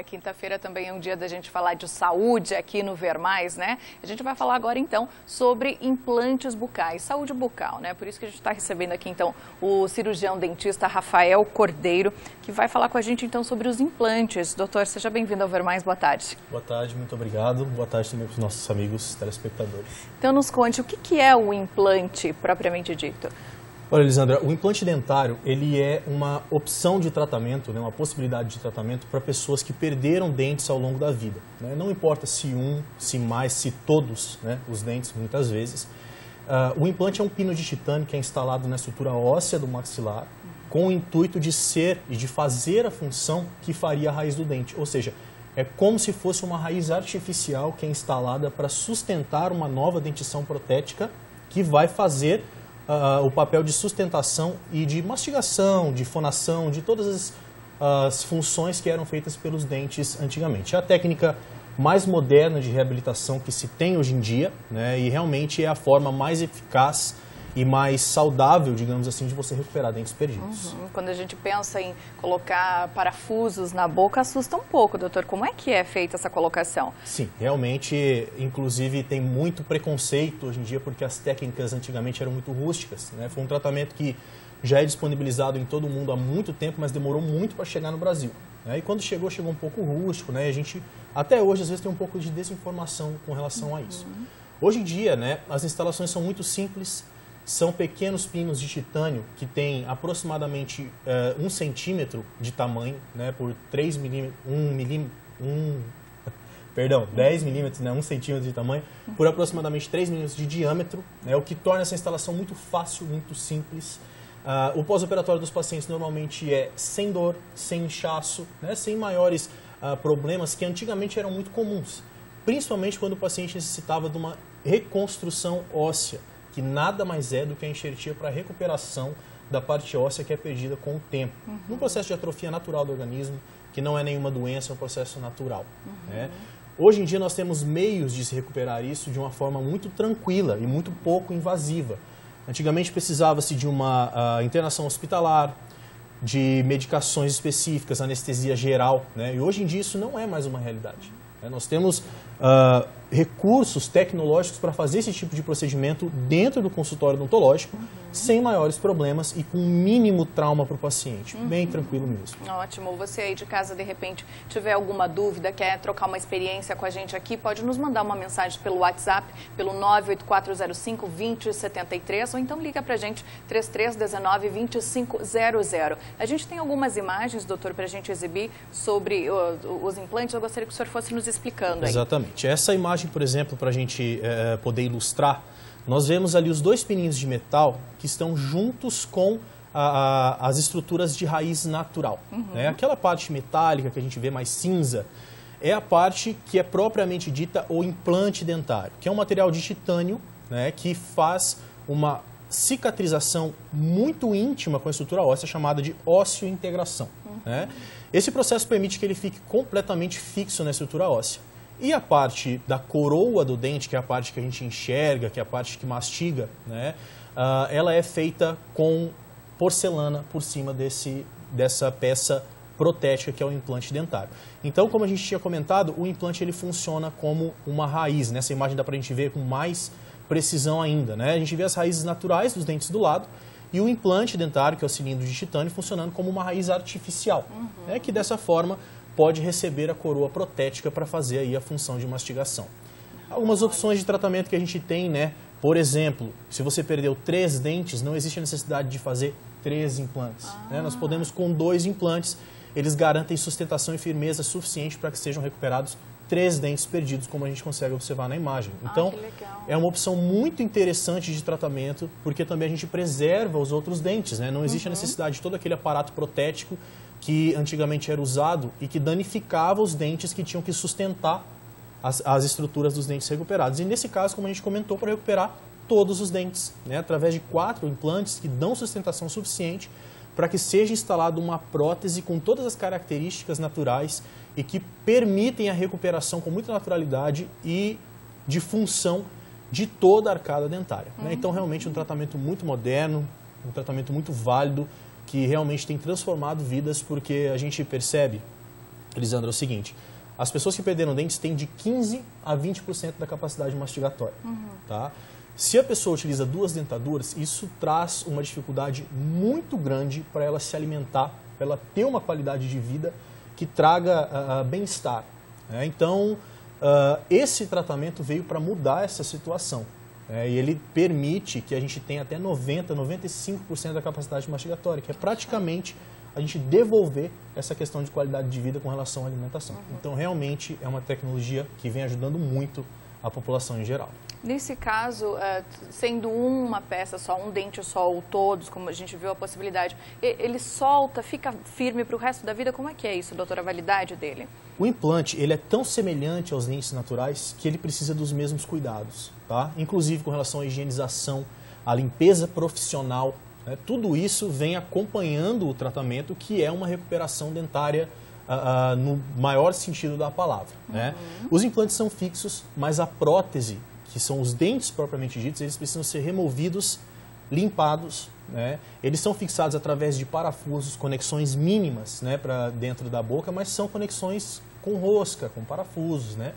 Quinta-feira também é um dia da gente falar de saúde aqui no Ver Mais, né? A gente vai falar agora, então, sobre implantes bucais, saúde bucal, né? Por isso que a gente está recebendo aqui, então, o cirurgião dentista Rafael Cordeiro, que vai falar com a gente, então, sobre os implantes. Doutor, seja bem-vindo ao Ver Mais, boa tarde. Boa tarde, muito obrigado. Boa tarde também para os nossos amigos telespectadores. Então, nos conte, o que é o implante propriamente dito? Olha, Elisandra, o implante dentário, ele é uma opção de tratamento, né, uma possibilidade de tratamento para pessoas que perderam dentes ao longo da vida, né? Não importa se um, se mais, se todos, né, os dentes, muitas vezes. O implante é um pino de titânio que é instalado na estrutura óssea do maxilar com o intuito de ser e de fazer a função que faria a raiz do dente. Ou seja, é como se fosse uma raiz artificial que é instalada para sustentar uma nova dentição protética que vai fazer o papel de sustentação e de mastigação, de fonação, de todas as funções que eram feitas pelos dentes antigamente. É a técnica mais moderna de reabilitação que se tem hoje em dia, né, e realmente é a forma mais eficaz e mais saudável, digamos assim, de você recuperar dentes perdidos. Quando a gente pensa em colocar parafusos na boca, assusta um pouco, doutor. Como é que é feita essa colocação? Sim, realmente, inclusive, tem muito preconceito hoje em dia, porque as técnicas antigamente eram muito rústicas, né? Foi um tratamento que já é disponibilizado em todo o mundo há muito tempo, mas demorou muito para chegar no Brasil, né? E quando chegou um pouco rústico, né? A gente, até hoje, às vezes, tem um pouco de desinformação com relação a isso. Hoje em dia, né, as instalações são muito simples. São pequenos pinos de titânio que têm aproximadamente 1 centímetro de tamanho, né, por 10 milímetros, né, 1 centímetro de tamanho, por aproximadamente 3 milímetros de diâmetro, né, o que torna essa instalação muito fácil, muito simples. O pós-operatório dos pacientes normalmente é sem dor, sem inchaço, né, sem maiores problemas que antigamente eram muito comuns, principalmente quando o paciente necessitava de uma reconstrução óssea, que nada mais é do que a enxertia para a recuperação da parte óssea que é perdida com o tempo. Um processo de atrofia natural do organismo, que não é nenhuma doença, é um processo natural. Né? Hoje em dia nós temos meios de se recuperar isso de uma forma muito tranquila e muito pouco invasiva. Antigamente precisava-se de uma internação hospitalar, de medicações específicas, anestesia geral, né? E hoje em dia isso não é mais uma realidade. Né? Nós temos recursos tecnológicos para fazer esse tipo de procedimento dentro do consultório odontológico, sem maiores problemas e com mínimo trauma para o paciente. Bem tranquilo mesmo. Ótimo. Você aí de casa, de repente, tiver alguma dúvida, quer trocar uma experiência com a gente aqui, pode nos mandar uma mensagem pelo WhatsApp, pelo 98405-2073, ou então liga para a gente, 3319-2500. A gente tem algumas imagens, doutor, para a gente exibir sobre os implantes. Eu gostaria que o senhor fosse nos explicando aí. Exatamente. Essa imagem, por exemplo, para a gente poder ilustrar, nós vemos ali os dois pininhos de metal que estão juntos com as estruturas de raiz natural. Né? Aquela parte metálica que a gente vê mais cinza é a parte que é propriamente dita o implante dentário, que é um material de titânio, né, que faz uma cicatrização muito íntima com a estrutura óssea chamada de osseo-integração. Né? Esse processo permite que ele fique completamente fixo na estrutura óssea. E a parte da coroa do dente, que é a parte que a gente enxerga, que é a parte que mastiga, né, ela é feita com porcelana por cima dessa peça protética que é o implante dentário. Então, como a gente tinha comentado, o implante ele funciona como uma raiz. Nessa imagem dá para a gente ver com mais precisão ainda. Né? A gente vê as raízes naturais dos dentes do lado e o implante dentário, que é o cilindro de titânio, funcionando como uma raiz artificial, né, que dessa forma pode receber a coroa protética para fazer aí a função de mastigação. Algumas opções de tratamento que a gente tem, né? Por exemplo, se você perdeu 3 dentes, não existe a necessidade de fazer 3 implantes. Né? Nós podemos, com 2 implantes, eles garantem sustentação e firmeza suficiente para que sejam recuperados 3 dentes perdidos, como a gente consegue observar na imagem. Então, é uma opção muito interessante de tratamento, porque também a gente preserva os outros dentes, né? Não existe a necessidade de todo aquele aparato protético que antigamente era usado e que danificava os dentes que tinham que sustentar as estruturas dos dentes recuperados. E nesse caso, como a gente comentou, para recuperar todos os dentes, né? Através de 4 implantes que dão sustentação suficiente para que seja instalada uma prótese com todas as características naturais e que permitem a recuperação com muita naturalidade e de função de toda a arcada dentária. Né? Então, realmente, um tratamento muito moderno, um tratamento muito válido, que realmente tem transformado vidas, porque a gente percebe Elisandra, é o seguinte, as pessoas que perderam dentes têm de 15% a 20% da capacidade mastigatória. Tá? Se a pessoa utiliza 2 dentaduras, isso traz uma dificuldade muito grande para ela se alimentar, para ela ter uma qualidade de vida que traga bem-estar. Né? Então, esse tratamento veio para mudar essa situação. E ele permite que a gente tenha até 90%, 95% da capacidade mastigatória, que é praticamente a gente devolver essa questão de qualidade de vida com relação à alimentação. Então, realmente, é uma tecnologia que vem ajudando muito a população em geral. Nesse caso, sendo uma peça só, um dente só ou todos, como a gente viu a possibilidade, ele solta, fica firme para o resto da vida? Como é que é isso, doutora, a validade dele? O implante, ele é tão semelhante aos dentes naturais que ele precisa dos mesmos cuidados, tá? Inclusive com relação à higienização, à limpeza profissional, né? Tudo isso vem acompanhando o tratamento, que é uma recuperação dentária no maior sentido da palavra, né? Os implantes são fixos, mas a prótese, que são os dentes propriamente ditos, eles precisam ser removidos, limpados, né? Eles são fixados através de parafusos, conexões mínimas, né, para dentro da boca, mas são conexões com rosca, com parafusos, né?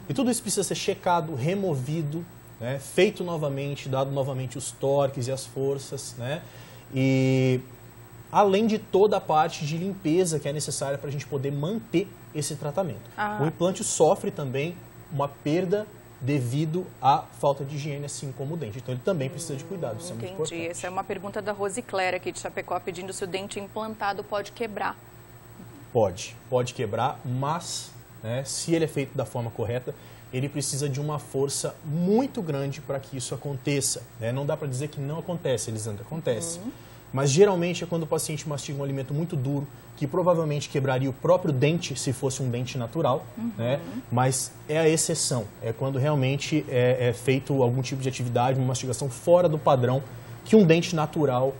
E tudo isso precisa ser checado, removido, né, feito novamente, dado novamente os torques e as forças, né? E além de toda a parte de limpeza que é necessária para a gente poder manter esse tratamento. O implante sofre também uma perda devido à falta de higiene, assim como o dente. Então, ele também precisa de cuidado, isso é muito importante. Entendi. Essa é uma pergunta da Rosicléria aqui de Chapecó, pedindo se o dente implantado pode quebrar. Pode quebrar, mas, né, se ele é feito da forma correta, ele precisa de uma força muito grande para que isso aconteça. Né? Não dá para dizer que não acontece, Elisandra, acontece. Mas geralmente é quando o paciente mastiga um alimento muito duro, que provavelmente quebraria o próprio dente se fosse um dente natural, né? Mas é a exceção, é quando realmente é feito algum tipo de atividade, uma mastigação fora do padrão que um dente natural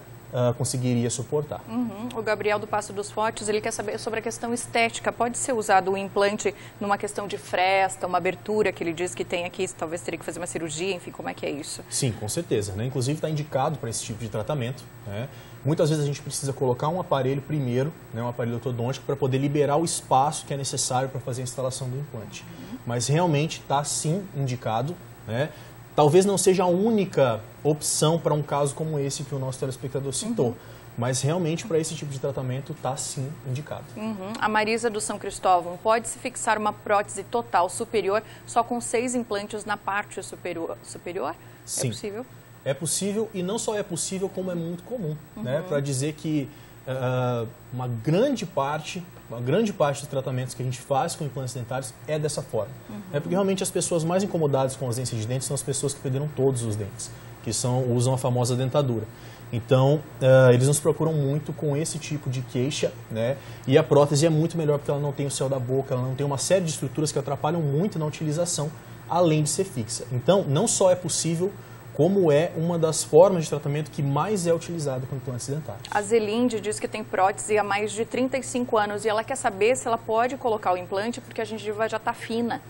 conseguiria suportar. O Gabriel do Passo dos Fortes, ele quer saber sobre a questão estética. Pode ser usado o implante numa questão de fresta, uma abertura que ele diz que tem aqui, talvez teria que fazer uma cirurgia, enfim, como é que é isso? Sim, com certeza, né? Inclusive está indicado para esse tipo de tratamento, né? Muitas vezes a gente precisa colocar um aparelho primeiro, né, um aparelho ortodôntico, para poder liberar o espaço que é necessário para fazer a instalação do implante. Mas realmente está sim indicado, né? Talvez não seja a única opção para um caso como esse que o nosso telespectador citou, mas realmente para esse tipo de tratamento está sim indicado. A Marisa do São Cristóvão, pode-se fixar uma prótese total superior só com 6 implantes na parte superior? Sim. É possível? É possível, e não só é possível, como é muito comum, né? Para dizer que uma grande parte dos tratamentos que a gente faz com implantes dentários é dessa forma. É porque realmente as pessoas mais incomodadas com a ausência de dentes são as pessoas que perderam todos os dentes, que usam a famosa dentadura. Então, eles nos procuram muito com esse tipo de queixa, né? E a prótese é muito melhor porque ela não tem o céu da boca, ela não tem uma série de estruturas que atrapalham muito na utilização, além de ser fixa. Então, não só é possível, como é uma das formas de tratamento que mais é utilizada com implantes dentários. A Zelinde diz que tem prótese há mais de 35 anos e ela quer saber se ela pode colocar o implante porque a gengiva já está fina.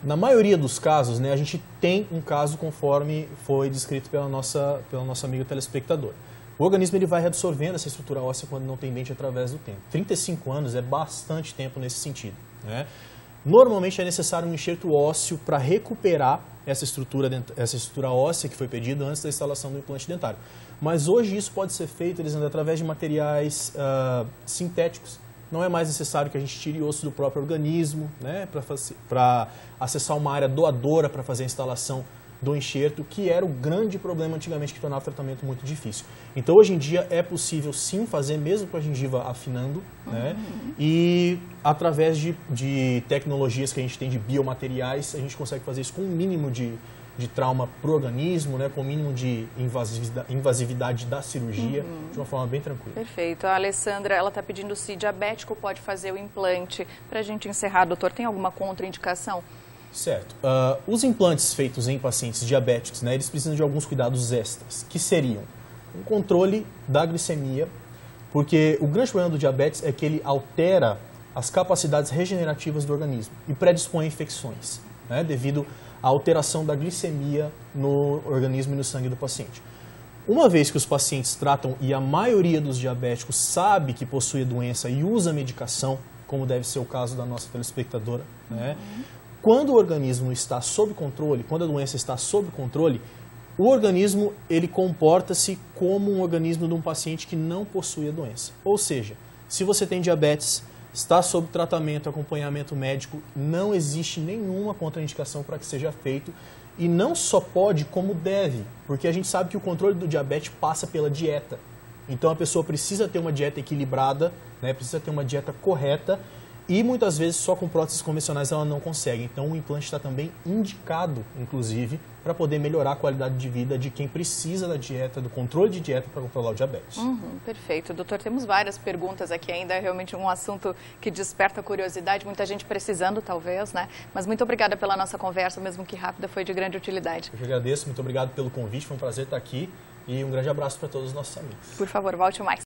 Na maioria dos casos, né, a gente tem um caso conforme foi descrito pelo nosso amigo telespectador. O organismo ele vai reabsorvendo essa estrutura óssea quando não tem dente através do tempo. 35 anos é bastante tempo nesse sentido, né? Normalmente é necessário um enxerto ósseo para recuperar essa estrutura óssea que foi pedida antes da instalação do implante dentário. Mas hoje isso pode ser feito, Elisandra, através de materiais sintéticos. Não é mais necessário que a gente tire osso do próprio organismo, né, para acessar uma área doadora para fazer a instalação do enxerto, que era o grande problema antigamente que tornava o tratamento muito difícil. Então, hoje em dia, é possível sim fazer, mesmo com a gengiva afinando, né? E através de tecnologias que a gente tem de biomateriais, a gente consegue fazer isso com um mínimo de trauma para o organismo, né? Com o mínimo de invasividade da cirurgia, de uma forma bem tranquila. Perfeito. A Alessandra, ela está pedindo se diabético pode fazer o implante. Para a gente encerrar, doutor, tem alguma contraindicação? Certo. Os implantes feitos em pacientes diabéticos, né, eles precisam de alguns cuidados extras, que seriam um controle da glicemia, porque o grande problema do diabetes é que ele altera as capacidades regenerativas do organismo e predispõe a infecções, né, devido à alteração da glicemia no organismo e no sangue do paciente. Uma vez que os pacientes tratam, e a maioria dos diabéticos sabe que possui a doença e usa a medicação, como deve ser o caso da nossa telespectadora, né? Quando o organismo está sob controle, quando a doença está sob controle, o organismo ele comporta-se como um organismo de um paciente que não possui a doença. Ou seja, se você tem diabetes, está sob tratamento, acompanhamento médico, não existe nenhuma contraindicação para que seja feito. E não só pode, como deve, porque a gente sabe que o controle do diabetes passa pela dieta. Então a pessoa precisa ter uma dieta equilibrada, né, precisa ter uma dieta correta e muitas vezes só com próteses convencionais ela não consegue. Então o implante está também indicado, inclusive, para poder melhorar a qualidade de vida de quem precisa da dieta, do controle de dieta para controlar o diabetes. Perfeito. Doutor, temos várias perguntas aqui ainda, é realmente um assunto que desperta curiosidade, muita gente precisando talvez, né? Mas muito obrigada pela nossa conversa, mesmo que rápida, foi de grande utilidade. Eu que agradeço, muito obrigado pelo convite, foi um prazer estar aqui e um grande abraço para todos os nossos amigos. Por favor, volte mais.